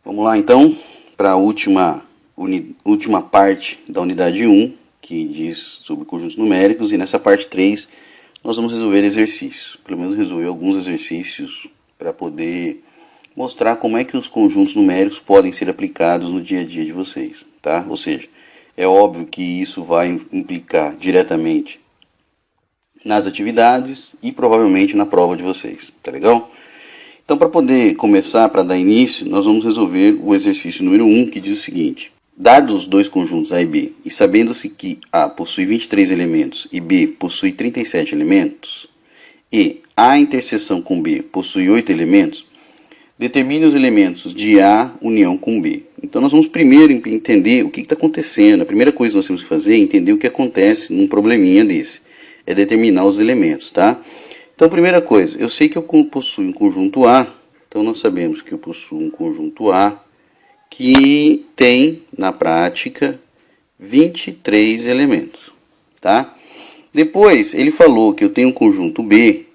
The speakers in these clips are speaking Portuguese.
Vamos lá então para a última parte da unidade 1, que diz sobre conjuntos numéricos, e nessa parte 3 nós vamos resolver exercícios. Pelo menos resolver alguns exercícios para poder mostrar como é que os conjuntos numéricos podem ser aplicados no dia a dia de vocês, tá? Ou seja, é óbvio que isso vai implicar diretamente nas atividades e provavelmente na prova de vocês, tá legal? Então, para poder começar, para dar início, nós vamos resolver o exercício número 1, que diz o seguinte: dados os dois conjuntos A e B, e sabendo-se que A possui 23 elementos e B possui 37 elementos, e A interseção com B possui 8 elementos, determine os elementos de A união com B. Então, nós vamos primeiro entender o que está acontecendo. A primeira coisa que nós temos que fazer é entender o que acontece num probleminha desse. É determinar os elementos, tá? Então, primeira coisa, eu sei que eu possuo um conjunto A, então nós sabemos que eu possuo um conjunto A que tem, na prática, 23 elementos, tá? Depois, ele falou que eu tenho um conjunto B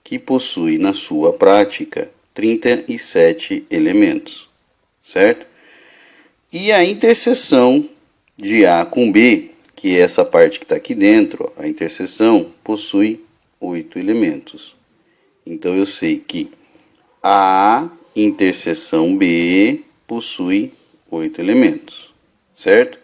que possui, na sua prática, 37 elementos, certo? E a interseção de A com B, que é essa parte que está aqui dentro, ó, a interseção possui 8 elementos. Então eu sei que A interseção B possui 8 elementos, certo?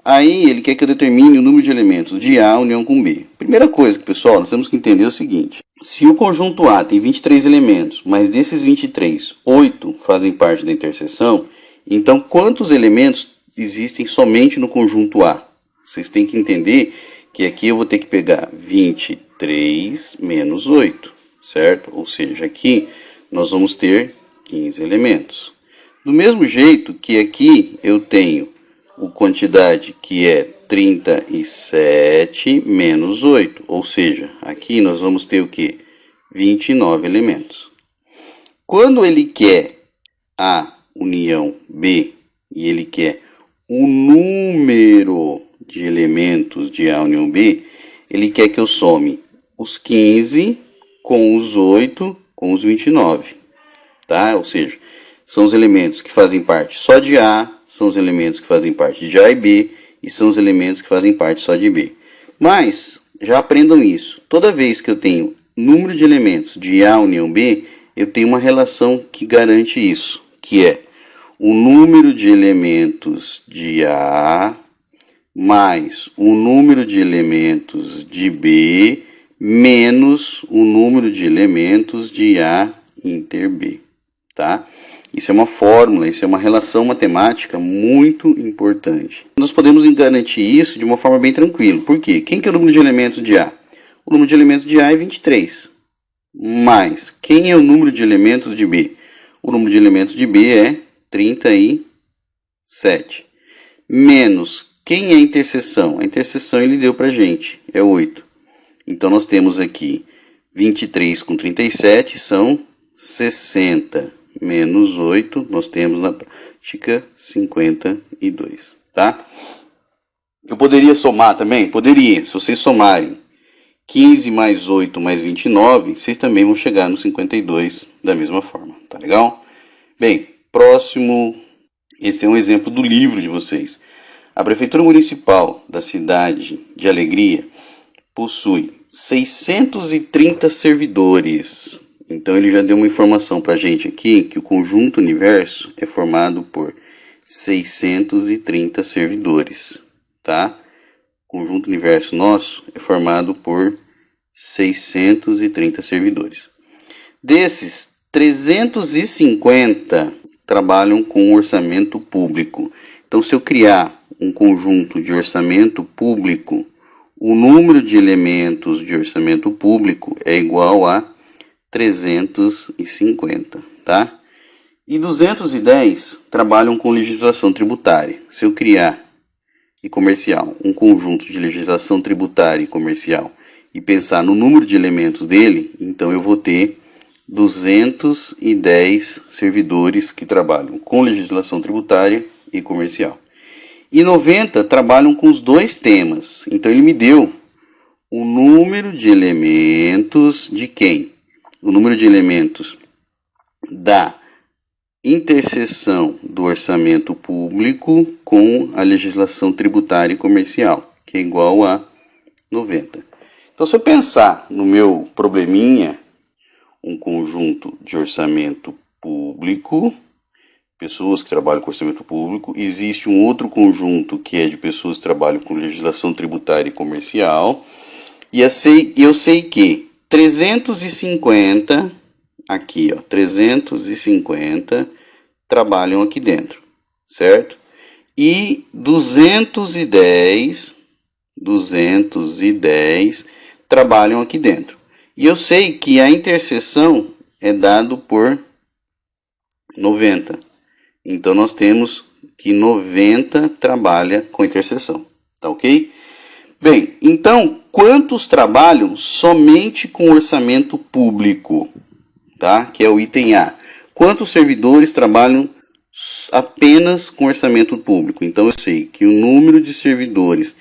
Aí ele quer que eu determine o número de elementos de A união com B. Primeira coisa, pessoal, nós temos que entender o seguinte: se o conjunto A tem 23 elementos, mas desses 23, 8 fazem parte da interseção, então quantos elementos existem somente no conjunto A? Vocês têm que entender que aqui eu vou ter que pegar 23 menos 8, certo? Ou seja, aqui nós vamos ter 15 elementos. Do mesmo jeito que aqui eu tenho a quantidade que é 37 menos 8, ou seja, aqui nós vamos ter o que? 29 elementos. Quando ele quer A união B e ele quer o número de elementos de A união B, ele quer que eu some os 15 com os 8 com os 29, tá? Ou seja, são os elementos que fazem parte só de A, são os elementos que fazem parte de A e B, e são os elementos que fazem parte só de B. Mas, já aprendam isso, toda vez que eu tenho número de elementos de A união B, eu tenho uma relação que garante isso, que é o número de elementos de A mais o número de elementos de B menos o número de elementos de A inter B, tá? Isso é uma fórmula, isso é uma relação matemática muito importante. Nós podemos garantir isso de uma forma bem tranquila. Por quê? Quem que é o número de elementos de A? O número de elementos de A é 23. Mas quem é o número de elementos de B? O número de elementos de B é 37. Menos quem é a interseção? A interseção ele deu pra gente, é 8. Então nós temos aqui 23 com 37 são 60. Menos 8, nós temos na prática 52, tá? Eu poderia somar também? Poderia. Se vocês somarem 15 mais 8 mais 29, vocês também vão chegar no 52 da mesma forma, tá legal? Bem, próximo, esse é um exemplo do livro de vocês. A Prefeitura Municipal da cidade de Alegria possui 630 servidores. Então ele já deu uma informação para a gente aqui que o conjunto universo é formado por 630 servidores, tá? O conjunto universo nosso é formado por 630 servidores. Desses, 350 trabalham com orçamento público. Então, se eu criar um conjunto de orçamento público, o número de elementos de orçamento público é igual a 350, tá? E 210 trabalham com legislação tributária. Se eu criar e comercial um conjunto de legislação tributária e comercial e pensar no número de elementos dele, então eu vou ter 210 servidores que trabalham com legislação tributária e comercial. E 90 trabalham com os dois temas. Então ele me deu o número de elementos de quem? O número de elementos da interseção do orçamento público com a legislação tributária e comercial, que é igual a 90. Então, se eu pensar no meu probleminha, um conjunto de orçamento público, pessoas que trabalham com orçamento público, existe um outro conjunto que é de pessoas que trabalham com legislação tributária e comercial, e eu sei que 350, aqui ó, 350 trabalham aqui dentro, certo? E 210 trabalham aqui dentro. E eu sei que a interseção é dado por 90. Então, nós temos que 90 trabalha com interseção. Tá ok? Bem, então, quantos trabalham somente com orçamento público? Tá? Que é o item A. Quantos servidores trabalham apenas com orçamento público? Então, eu sei que o número de servidores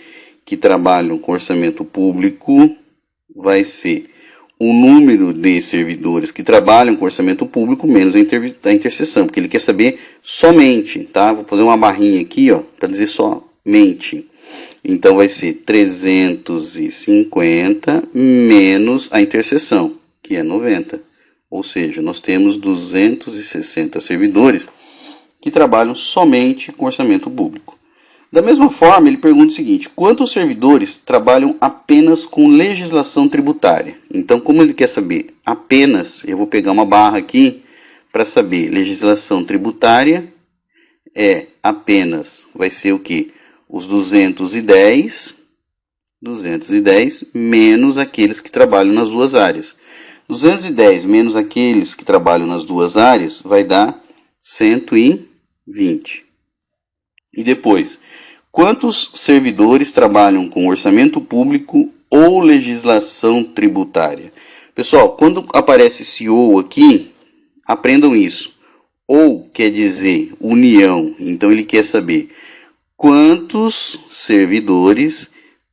que trabalham com orçamento público vai ser o número de servidores que trabalham com orçamento público menos a interseção, porque ele quer saber somente, tá? Vou fazer uma barrinha aqui, ó, para dizer somente. Então, vai ser 350 menos a interseção, que é 90. Ou seja, nós temos 260 servidores que trabalham somente com orçamento público. Da mesma forma, ele pergunta o seguinte: quantos servidores trabalham apenas com legislação tributária? Então, como ele quer saber apenas, eu vou pegar uma barra aqui para saber legislação tributária é apenas, vai ser o quê? Os 210 menos aqueles que trabalham nas duas áreas. 210 menos aqueles que trabalham nas duas áreas vai dar 120. E depois, quantos servidores trabalham com orçamento público ou legislação tributária? Pessoal, quando aparece esse ou aqui, aprendam isso. Ou quer dizer união, então ele quer saber quantos servidores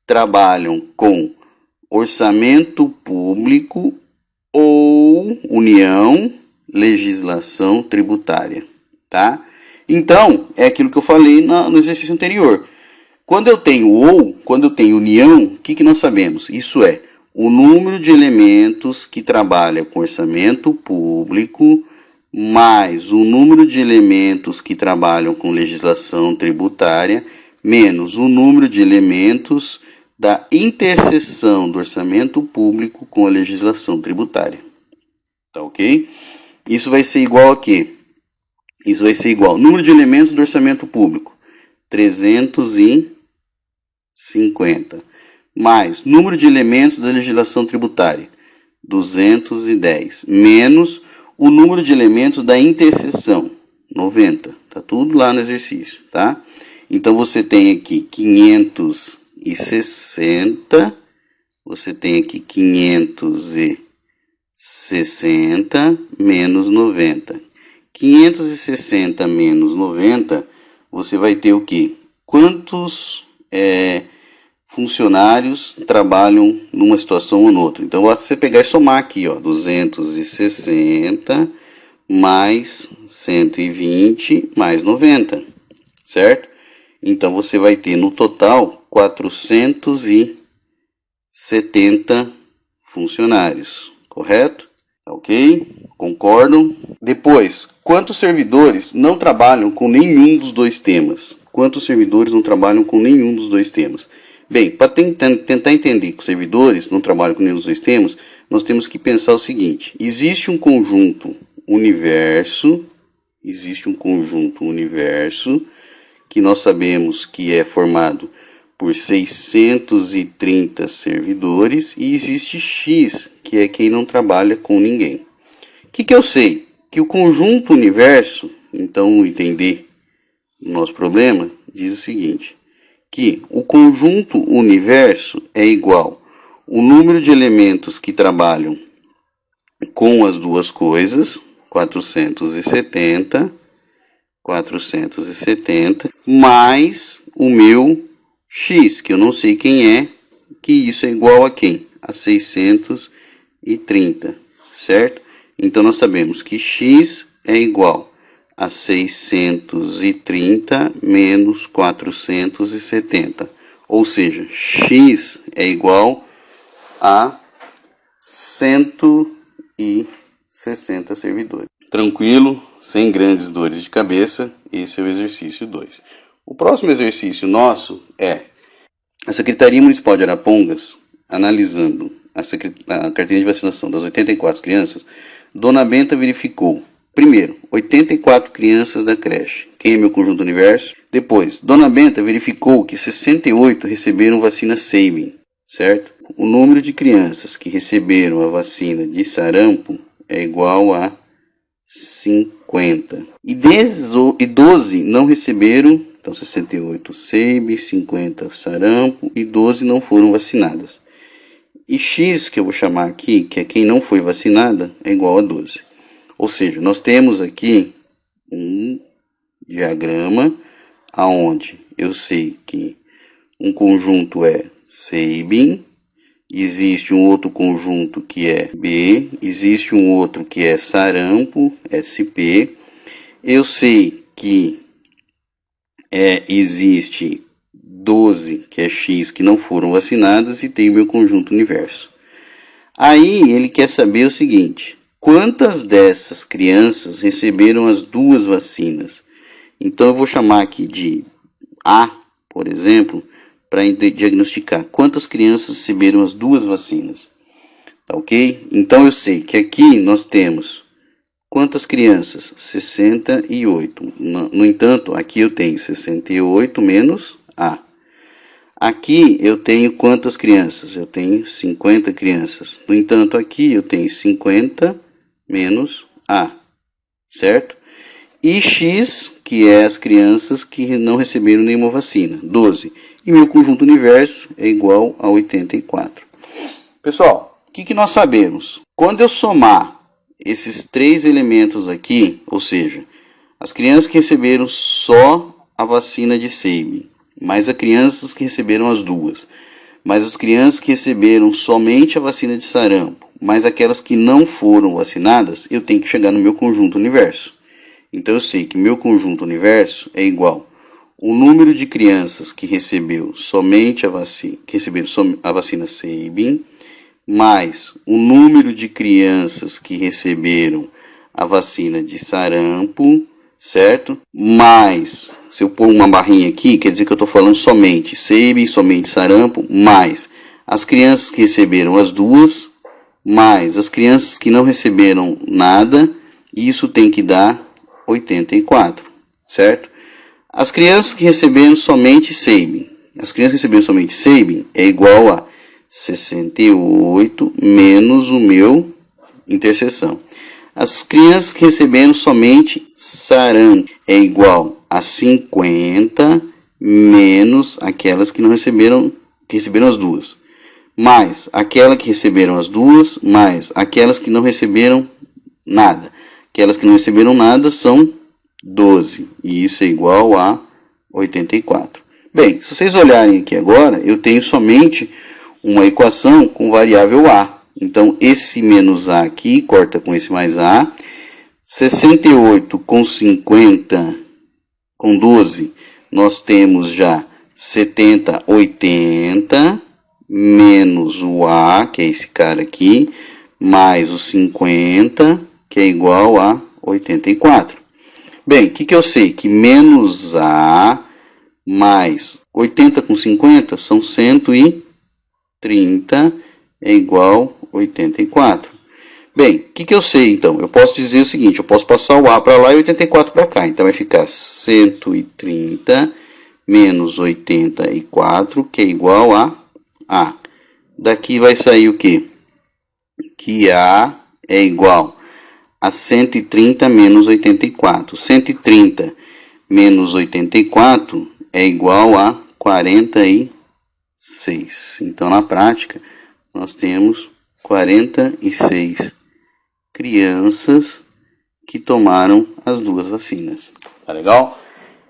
trabalham com orçamento público ou união, legislação tributária, tá? Então, é aquilo que eu falei no exercício anterior. Quando eu tenho ou, quando eu tenho união, o que nós sabemos? Isso é o número de elementos que trabalha com orçamento público mais o número de elementos que trabalham com legislação tributária menos o número de elementos da interseção do orçamento público com a legislação tributária. Tá ok? Isso vai ser igual a quê? Isso vai ser igual ao número de elementos do orçamento público, 350, mais número de elementos da legislação tributária, 210, menos o número de elementos da interseção, 90. Tá tudo lá no exercício, tá? Então, você tem aqui 560, você tem aqui 560 menos 90. 560 menos 90, você vai ter o quê? Quantos funcionários trabalham numa situação ou noutra? Então, basta você pegar e somar aqui, ó, 260 mais 120 mais 90, certo? Então, você vai ter no total 470 funcionários, correto? Ok? Concordam? Depois, quantos servidores não trabalham com nenhum dos dois temas? Quantos servidores não trabalham com nenhum dos dois temas? Bem, para tentar entender que os servidores não trabalham com nenhum dos dois temas, nós temos que pensar o seguinte: existe um conjunto universo, que nós sabemos que é formado por 630 servidores, e existe X, que é quem não trabalha com ninguém. O que eu sei? Que o conjunto universo, então entender o nosso problema, diz o seguinte, que o conjunto universo é igual o número de elementos que trabalham com as duas coisas, 470, mais o meu X, que eu não sei quem é, que isso é igual a quem? A 630, certo? Então, nós sabemos que X é igual a 630 menos 470. Ou seja, x é igual a 160 servidores. Tranquilo, sem grandes dores de cabeça, esse é o exercício 2. O próximo exercício nosso é a Secretaria Municipal de Arapongas, analisando a carteira de vacinação das 84 crianças, Dona Benta verificou, primeiro, 84 crianças da creche. Quem é meu conjunto universo? Depois, Dona Benta verificou que 68 receberam vacina Sabin, certo? O número de crianças que receberam a vacina de sarampo é igual a 50. E 12 não receberam, então 68 Sabin, 50 sarampo e 12 não foram vacinadas. E X, que eu vou chamar aqui, que é quem não foi vacinada, é igual a 12. Ou seja, nós temos aqui um diagrama aonde eu sei que um conjunto é Sabin, existe um outro conjunto que é B, existe um outro que é sarampo, SP. Eu sei que existe 12, que é X, que não foram vacinadas, e tem o meu conjunto universo. Aí ele quer saber o seguinte: quantas dessas crianças receberam as duas vacinas? Então eu vou chamar aqui de A, por exemplo, para diagnosticar quantas crianças receberam as duas vacinas. Tá ok? Então eu sei que aqui nós temos quantas crianças? 68. No entanto, aqui eu tenho 68 menos A. Aqui eu tenho quantas crianças? Eu tenho 50 crianças. No entanto, aqui eu tenho 50 menos A, certo? E X, que é as crianças que não receberam nenhuma vacina, 12. E meu conjunto universo é igual a 84. Pessoal, o que nós sabemos? Quando eu somar esses três elementos aqui, ou seja, as crianças que receberam só a vacina de Sabin, mais as crianças que receberam as duas, mais as crianças que receberam somente a vacina de sarampo, mais aquelas que não foram vacinadas, eu tenho que chegar no meu conjunto universo. Então eu sei que meu conjunto universo é igual o número de crianças que recebeu somente a vacina, que receberam a vacina Sabin, mais o número de crianças que receberam a vacina de sarampo, certo? Mais, se eu pôr uma barrinha aqui, quer dizer que eu estou falando somente Sabin, somente sarampo, mais as crianças que receberam as duas, mais as crianças que não receberam nada, isso tem que dar 84, certo? As crianças que receberam somente Sabin, é igual a 68 menos o meu interseção. As crianças que receberam somente sarampo é igual a 50 menos aquelas que não receberam, que receberam as duas, mais aquelas que receberam as duas, mais aquelas que não receberam nada. Aquelas que não receberam nada são 12, e isso é igual a 84. Bem, se vocês olharem aqui agora, eu tenho somente uma equação com variável A. Então, esse menos A aqui corta com esse mais A. 68 com 50, com 12, nós temos já 70, 80, menos o A, que é esse cara aqui, mais o 50, que é igual a 84. Bem, o que eu sei? Que menos A mais 80 com 50 são 130, é igual a 84. Bem, o que eu sei então? Eu posso dizer o seguinte, eu posso passar o A para lá e 84 para cá. Então vai ficar 130 menos 84, que é igual a A. Daqui vai sair o quê? Que A é igual a 130 menos 84. 130 menos 84 é igual a 46. Então, na prática, nós temos 46 crianças que tomaram as duas vacinas. Tá legal?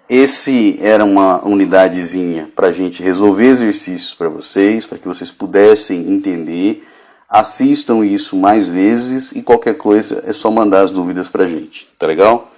Esse era uma unidadezinha para a gente resolver exercícios para vocês, para que vocês pudessem entender. Assistam isso mais vezes e qualquer coisa é só mandar as dúvidas para a gente. Tá legal?